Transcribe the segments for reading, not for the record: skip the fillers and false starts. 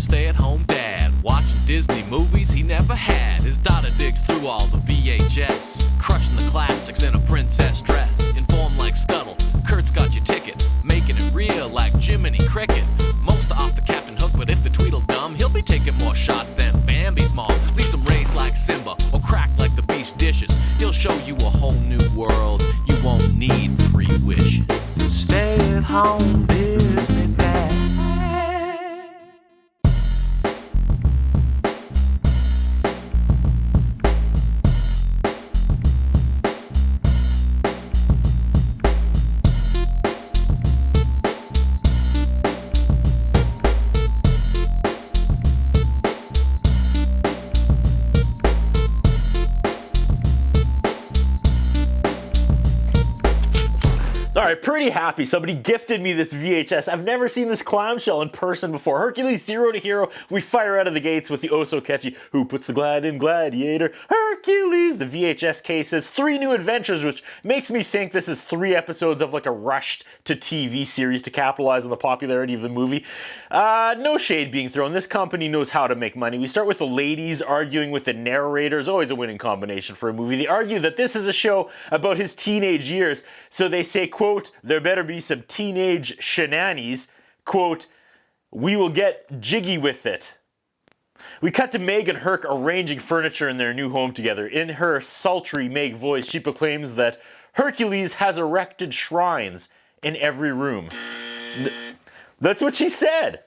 stay-at-home dad, watching Disney movies he never had. His daughter digs through all the VHS, crushing the classics in a princess dress. Informed like Scuttle, Kurt's got your ticket, making it real like Jiminy Cricket. Most are off the Captain Hook, but if the Tweedledum, he'll be taking more shots than Bambi's mom. Leave him raised like Simba, or cracked like the beast dishes. He'll show you a whole new world, you won't need pre-wishes. Stay-at-home Disney dad. Alright, pretty happy. Somebody gifted me this VHS. I've never seen this clamshell in person before. Hercules, zero to hero. We fire out of the gates with the oh so catchy "Who puts the glad in gladiator?" Hercules. The VHS case says 3 new adventures, which makes me think this is 3 episodes of like a rushed to TV series to capitalize on the popularity of the movie. No shade being thrown. This company knows how to make money. We start with the ladies arguing with the narrators. Always a winning combination for a movie. They argue that this is a show about his teenage years. So they say, quote, "There better be some teenage shenanigans," quote, "We will get jiggy with it." We cut to Meg and Herc arranging furniture in their new home together. In her sultry Meg voice, she proclaims that Hercules has erected shrines in every room. That's what she said.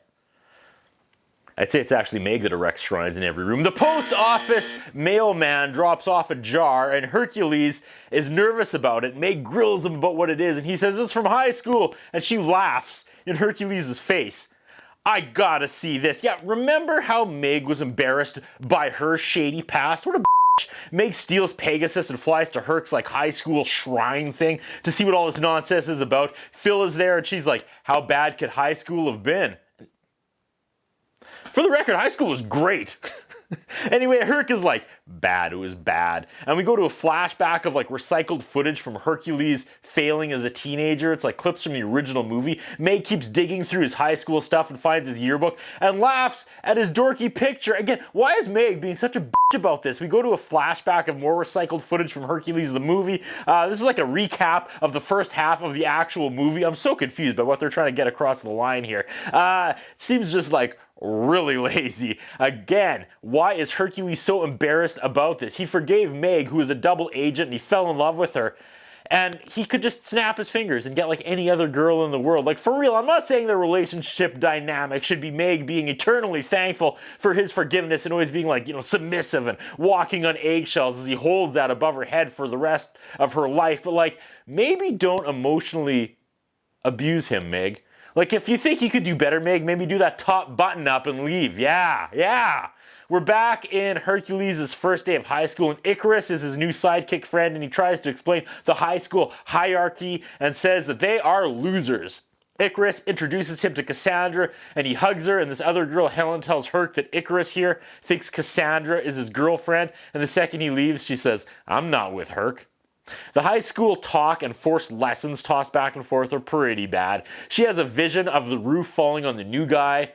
I'd say it's actually Meg that erects shrines in every room. The post office mailman drops off a jar and Hercules is nervous about it. Meg grills him about what it is and he says it's from high school and she laughs in Hercules' face. I gotta see this. Yeah, remember how Meg was embarrassed by her shady past? What a bitch. Meg steals Pegasus and flies to Herc's like high school shrine thing to see what all this nonsense is about. Phil is there and she's like, how bad could high school have been? For the record, high school was great. Anyway, Herc is like, bad, it was bad. And we go to a flashback of like recycled footage from Hercules failing as a teenager. It's like clips from the original movie. Meg keeps digging through his high school stuff and finds his yearbook and laughs at his dorky picture. Again, why is Meg being such a bitch about this? We go to a flashback of more recycled footage from Hercules the movie. This is like a recap of the first half of the actual movie. I'm so confused by what they're trying to get across the line here. Seems just like really lazy. Again, why is Hercules so embarrassed about this? He forgave Meg, who was a double agent, and he fell in love with her. And he could just snap his fingers and get like any other girl in the world. Like, for real, I'm not saying the relationship dynamic should be Meg being eternally thankful for his forgiveness and always being like, you know, submissive and walking on eggshells as he holds that above her head for the rest of her life. But like, maybe don't emotionally abuse him, Meg. Like, if you think you could do better, Meg, maybe do that top button up and leave. Yeah. We're back in Hercules' first day of high school, and Icarus is his new sidekick friend, and he tries to explain the high school hierarchy and says that they are losers. Icarus introduces him to Cassandra, and he hugs her, and this other girl, Helen, tells Herc that Icarus here thinks Cassandra is his girlfriend, and the second he leaves, she says, "I'm not with Herc." The high school talk and forced lessons tossed back and forth are pretty bad. She has a vision of the roof falling on the new guy.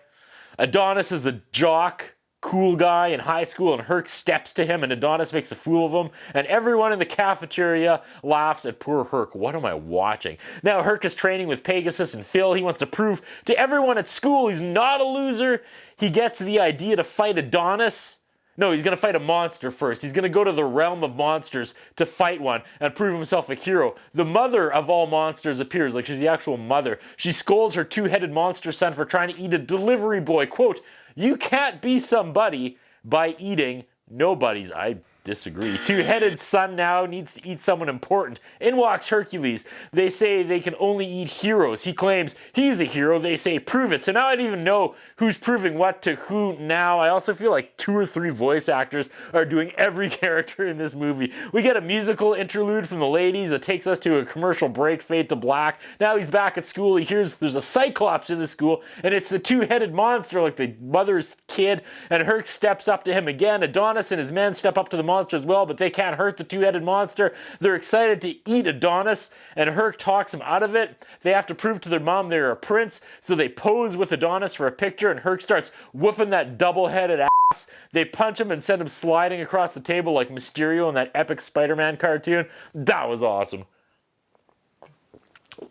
Adonis is the jock, cool guy in high school, and Herc steps to him and Adonis makes a fool of him, and everyone in the cafeteria laughs at poor Herc. What am I watching? Now Herc is training with Pegasus and Phil. He wants to prove to everyone at school he's not a loser. He gets the idea to fight Adonis. No, he's going to fight a monster first. He's going to go to the realm of monsters to fight one and prove himself a hero. The mother of all monsters appears, like she's the actual mother. She scolds her 2-headed monster son for trying to eat a delivery boy. Quote, "You can't be somebody by eating nobodies." I disagree. 2-headed son now needs to eat someone important. In walks Hercules. They say they can only eat heroes. He claims he's a hero. They say prove it. So now I don't even know who's proving what to who now. I also feel like 2 or 3 voice actors are doing every character in this movie. We get a musical interlude from the ladies that takes us to a commercial break, fade to black. Now he's back at school. He hears there's a cyclops in the school, and it's the 2-headed monster, like the mother's kid, and Herc steps up to him again. Adonis and his men step up to the monster monster as well, but they can't hurt the two-headed monster. They're excited to eat Adonis, and Herc talks them out of it. They have to prove to their mom they're a prince, so they pose with Adonis for a picture, and Herc starts whooping that double-headed ass. They punch him and send him sliding across the table like Mysterio in that epic Spider-Man cartoon. That was awesome.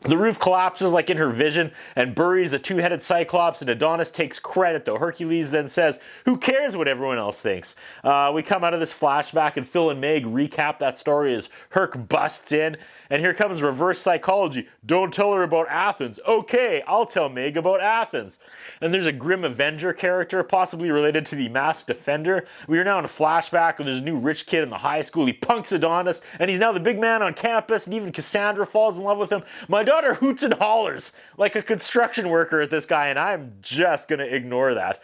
The roof collapses like in her vision and buries the two-headed Cyclops, and Adonis takes credit, though Hercules then says, who cares what everyone else thinks? We come out of this flashback and Phil and Meg recap that story as Herc busts in, and here comes reverse psychology. Don't tell her about Athens. Okay, I'll tell Meg about Athens. And there's a Grim Avenger character, possibly related to the Masked Defender. We are now in a flashback where there's a new rich kid in the high school. He punks Adonis, and he's now the big man on campus, and even Cassandra falls in love with him. My daughter hoots and hollers like a construction worker at this guy, and I'm just gonna ignore that.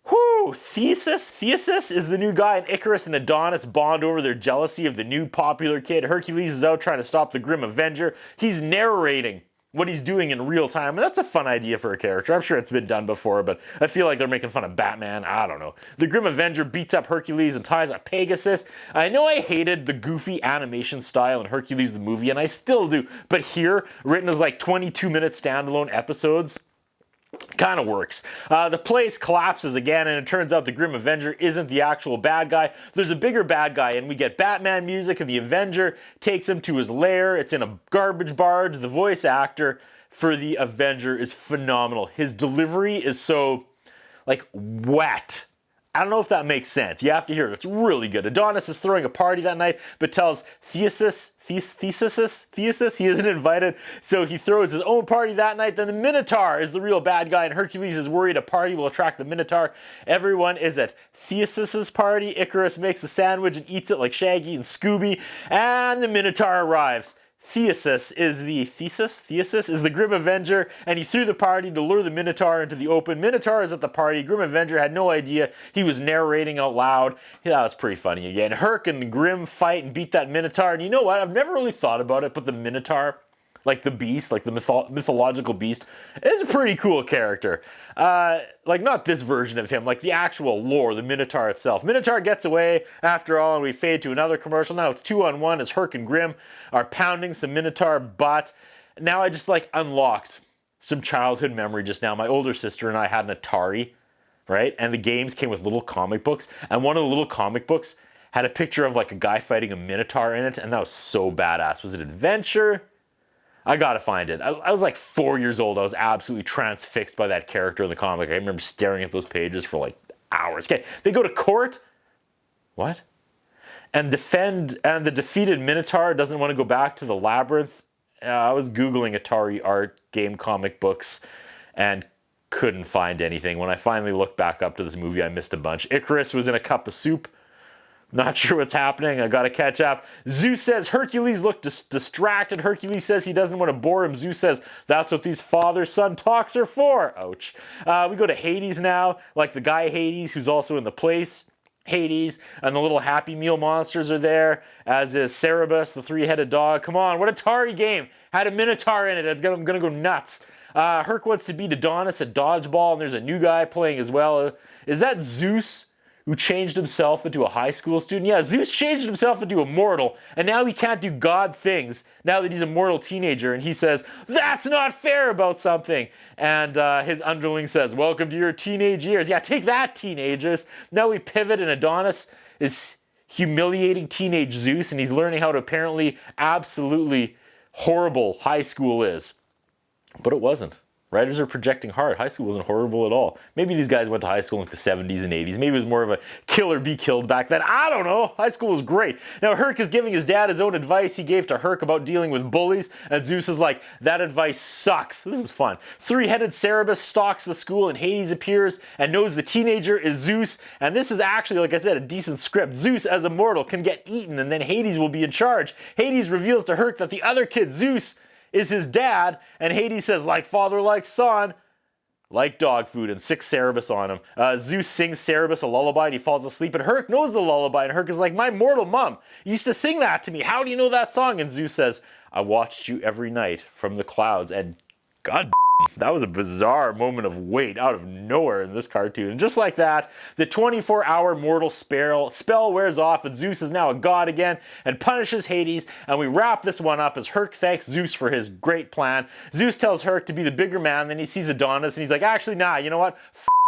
Whew, Theseus is the new guy, and Icarus and Adonis bond over their jealousy of the new popular kid. Hercules is out trying to stop the Grim Avenger. He's narrating what he's doing in real time, and that's a fun idea for a character. I'm sure it's been done before, but I feel like they're making fun of Batman. I don't know. The Grim Avenger beats up Hercules and ties up Pegasus. I know I hated the goofy animation style in Hercules the movie, and I still do, but here, written as like 22-minute standalone episodes, kind of works. The place collapses again, and it turns out the Grim Avenger isn't the actual bad guy. There's a bigger bad guy, and we get Batman music, and the Avenger takes him to his lair. It's in a garbage barge. The voice actor for the Avenger is phenomenal. His delivery is so, like, wet. I don't know if that makes sense. You have to hear it. It's really good. Adonis is throwing a party that night, but tells Theseus he isn't invited, so he throws his own party that night. Then the Minotaur is the real bad guy, and Hercules is worried a party will attract the Minotaur. Everyone is at Theseus's party. Icarus makes a sandwich and eats it like Shaggy and Scooby, and the Minotaur arrives. Theseus is the Grim Avenger, and he threw the party to lure the Minotaur into the open. Minotaur is at the party. Grim Avenger had no idea. He was narrating out loud. Yeah, that was pretty funny again. Herc and the Grim fight and beat that Minotaur, and you know what? I've never really thought about it, but the Minotaur, like the beast, like the mythological beast, is a pretty cool character. Like not this version of him, like the actual lore, the Minotaur itself. Minotaur gets away after all, and we fade to another commercial. Now it's 2-on-1 as Herc and Grim are pounding some Minotaur butt. Now I just like unlocked some childhood memory just now. My older sister and I had an Atari, right? And the games came with little comic books, and one of the little comic books had a picture of like a guy fighting a Minotaur in it, and that was so badass. Was it Adventure? I gotta find it. I was like 4 years old. I was absolutely transfixed by that character in the comic. I remember staring at those pages for like hours. Okay, they go to court. What? And the defeated Minotaur doesn't want to go back to the labyrinth. I was Googling Atari art game comic books and couldn't find anything. When I finally looked back up to this movie, I missed a bunch. Icarus was in a cup of soup. Not sure what's happening. I gotta catch up. Zeus says Hercules looked distracted. Hercules says he doesn't want to bore him. Zeus says that's what these father-son talks are for. Ouch. We go to Hades now, like the guy Hades who's also in the place. Hades and the little Happy Meal monsters are there, as is Cerberus, the three-headed dog. Come on, what Atari game had a Minotaur in it? I'm gonna go nuts. Herc wants to beat Adonis at dodgeball, and there's a new guy playing as well. Is that Zeus, who changed himself into a high school student? Yeah, Zeus changed himself into a mortal, and now he can't do God things now that he's a mortal teenager, and he says, that's not fair about something. And his underling says, welcome to your teenage years. Yeah, take that, teenagers. Now we pivot, and Adonis is humiliating teenage Zeus, and he's learning how to apparently absolutely horrible high school is. But it wasn't. Writers are projecting hard. High school wasn't horrible at all. Maybe these guys went to high school in like the 70s and 80s. Maybe it was more of a kill or be killed back then. I don't know. High school was great. Now Herc is giving his dad his own advice he gave to Herc about dealing with bullies, and Zeus is like, that advice sucks. This is fun. Three-headed Cerberus stalks the school, and Hades appears and knows the teenager is Zeus, and this is actually, like I said, a decent script. Zeus, as a mortal, can get eaten, and then Hades will be in charge. Hades reveals to Herc that the other kid, Zeus, is his dad, and Hades says, like father, like son, like dog food, and sick Cerberus on him. Zeus sings Cerberus a lullaby, and he falls asleep, and Herc knows the lullaby, and Herc is like, my mortal mom used to sing that to me. How do you know that song? And Zeus says, I watched you every night from the clouds, and God That was a bizarre moment of weight out of nowhere in this cartoon. And just like that, the 24-hour mortal spell wears off, and Zeus is now a god again and punishes Hades. And we wrap this one up as Herc thanks Zeus for his great plan. Zeus tells Herc to be the bigger man. Then he sees Adonis and he's like, actually, nah, you know what?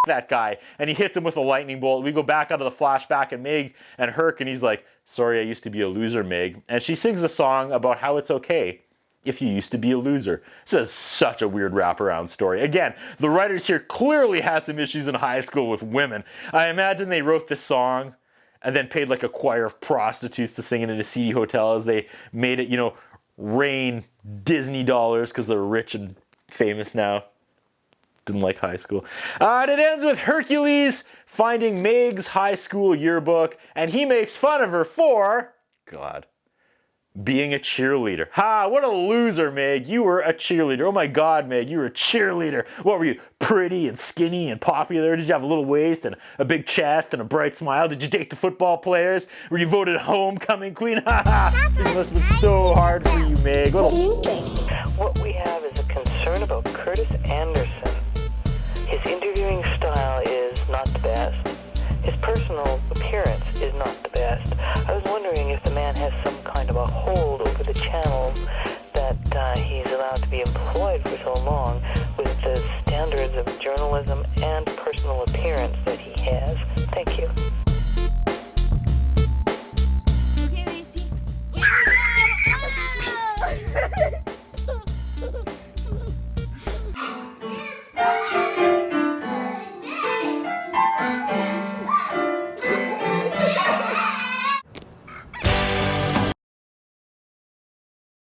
That guy. And he hits him with a lightning bolt. We go back out of the flashback and Meg and Herc, and he's like, sorry, I used to be a loser, Meg. And she sings a song about how it's okay if you used to be a loser. This is such a weird wraparound story. Again, the writers here clearly had some issues in high school with women. I imagine they wrote this song and then paid like a choir of prostitutes to sing it in a seedy hotel as they made it, you know, rain Disney dollars because they're rich and famous now. Didn't like high school. And it ends with Hercules finding Meg's high school yearbook, and he makes fun of her for, God, being a cheerleader. Ha, what a loser, Meg. You were a cheerleader. Oh my God, Meg, you were a cheerleader. What were you, pretty and skinny and popular? Did you have a little waist and a big chest and a bright smile? Did you date the football players? Were you voted homecoming queen? Ha ha, it must have been so hard for you, Meg. What do you think? What we have is a concern about Curtis Anderson. His interviewing style is not the best. His personal appearance is not the best. I was wondering if the man has some kind of a hold over the channel that he's allowed to be employed for so long with the standards of journalism